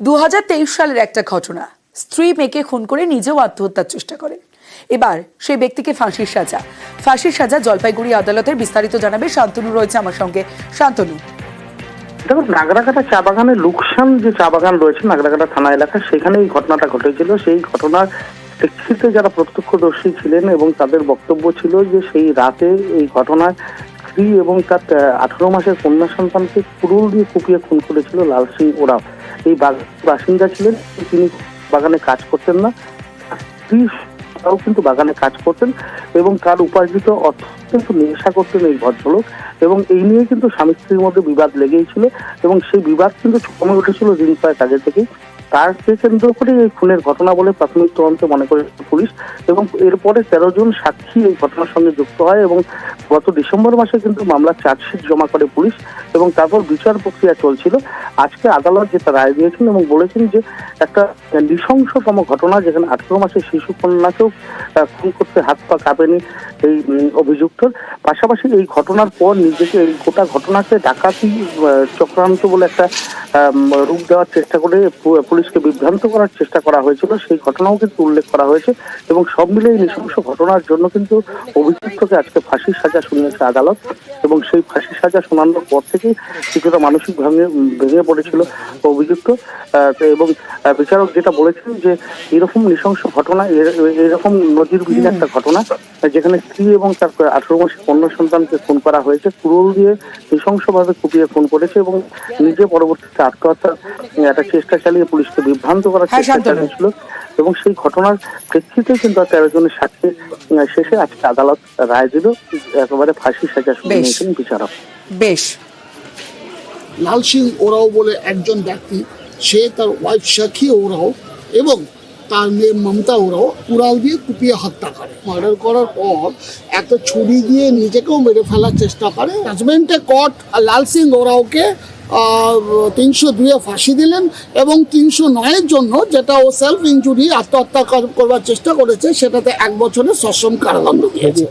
2023 সালের একটা ঘটনা। স্ত্রী মেয়েকে খুন করে নিজেও আত্মহত্যার চেষ্টা করেন। এবার সেই ব্যক্তিকে ফাঁসির সাজা জলপাইগুড়ি আদালতের। বিস্তারিত জানাবে শান্তনু, রয়েছে আমার সঙ্গে। শান্তনু, দেখুন, নাগরাকাটা চা বাগানের লুকসান যে চা বাগান রয়েছে নাগরাকাটা থানা এলাকা, সেখানে এই ঘটনাটা ঘটেছিল। সেই ঘটনার প্রেক্ষিতে যারা প্রত্যক্ষদর্শী ছিলেন এবং তাদের বক্তব্য ছিল যে সেই রাতে এই ঘটনায় স্ত্রী এবং তার 18 মাসের কন্যা সন্তানকে কুড়ুল দিয়ে কুপিয়ে খুন করেছিল লাল সিং ওরাও। এই বাসিন্দা ছিলেন, তিনি বাগানে কাজ করতেন না, স্ত্রী তাও কিন্তু বাগানে কাজ করতেন এবং তার উপার্জিত অর্থ কিন্তু নেশা করতেন এই ভদ্রলোক। এবং এই নিয়ে কিন্তু স্বামী স্ত্রীর মধ্যে বিবাদ লেগেই ছিল এবং সেই বিবাদ কিন্তু কমে উঠেছিল দিন কয়েক আগে থেকেই। তারকে কেন্দ্র করে এই খুনের ঘটনা বলে প্রাথমিক তদন্তে মনে করে পুলিশ। এবং এরপরে 13 জন সাক্ষী এই ঘটনার সঙ্গে যুক্ত হয় এবং গত ডিসেম্বর মাসে কিন্তু মামলার চার্জশিট জমা করে পুলিশ এবং তারপর বিচার প্রক্রিয়া চলছিল। আজকে আদালত যেটা রায় দিয়েছেন এবং বলেছেন যে একটা নৃশংসতম ঘটনা, যেখানে 18 মাসের শিশু কন্যাকেও খুন করতে হাত পা কাঁপেনি এই অভিযুক্তর। পাশাপাশি এই ঘটনার পর নিজেকে এই গোটা ঘটনাকে ডাকাতি চক্রান্ত বলে একটা রূপ দেওয়ার চেষ্টা করে পুলিশকে বিভ্রান্ত করার চেষ্টা করা হয়েছিল, সেই ঘটনাও কিন্তু উল্লেখ করা হয়েছে। এবং সব মিলে এই নৃশংস ঘটনার জন্য কিন্তু অভিযুক্তকে আজকে ফাঁসির সাজা শুনিয়েছে আদালত। এবং সেই ফাঁসির সাজা শোনানোর পর থেকেই কিছুটা মানসিক ভেঙে পড়েছিল অভিযুক্ত। এবং বিচারক যেটা বলেছেন যে এরকম নৃশংস ঘটনা, এরকম নজিরবিহীন একটা ঘটনা, যেখানে স্ত্রী এবং তার 18 মাসের কন্যা সন্তানকে খুন করা হয়েছে, কুড়ুল দিয়ে নৃশংসভাবে কুপিয়ে খুন করেছে এবং নিজে পরবর্তীতে আত্মহত্যার একটা চেষ্টা চালিয়ে পুলিশকে বিভ্রান্ত করার চেষ্টা চালিয়েছিল। এবং সেই ঘটনার প্রেক্ষিতে কিন্তু 13 জনের সাক্ষী শেষে আজকে আদালত রায় দিল, একেবারে ফাঁসির সাজা শুনিয়েছেন বিচারক। বেশ। লাল সিং ওরাও বলে একজন ব্যক্তি, সে তার ওয়াইফ সাক্ষী ওরাও এবং তার মেয়ে মমতা ওরাও কুড়াল দিয়ে কুপিয়ে হত্যা করে। মার্ডার করার পর একটা ছুরি দিয়ে নিজেকেও মেরে ফেলার চেষ্টা করে। জাজমেন্টে কোর্ট লাল সিং ওরাওকে 302-এ ফাঁসি দিলেন এবং 309-এর জন্য, যেটা ও সেলফ ইনজুরি আত্মহত্যা করবার চেষ্টা করেছে, সেটাতে 1 বছরের সশ্রম কারাদণ্ড দিয়েছে।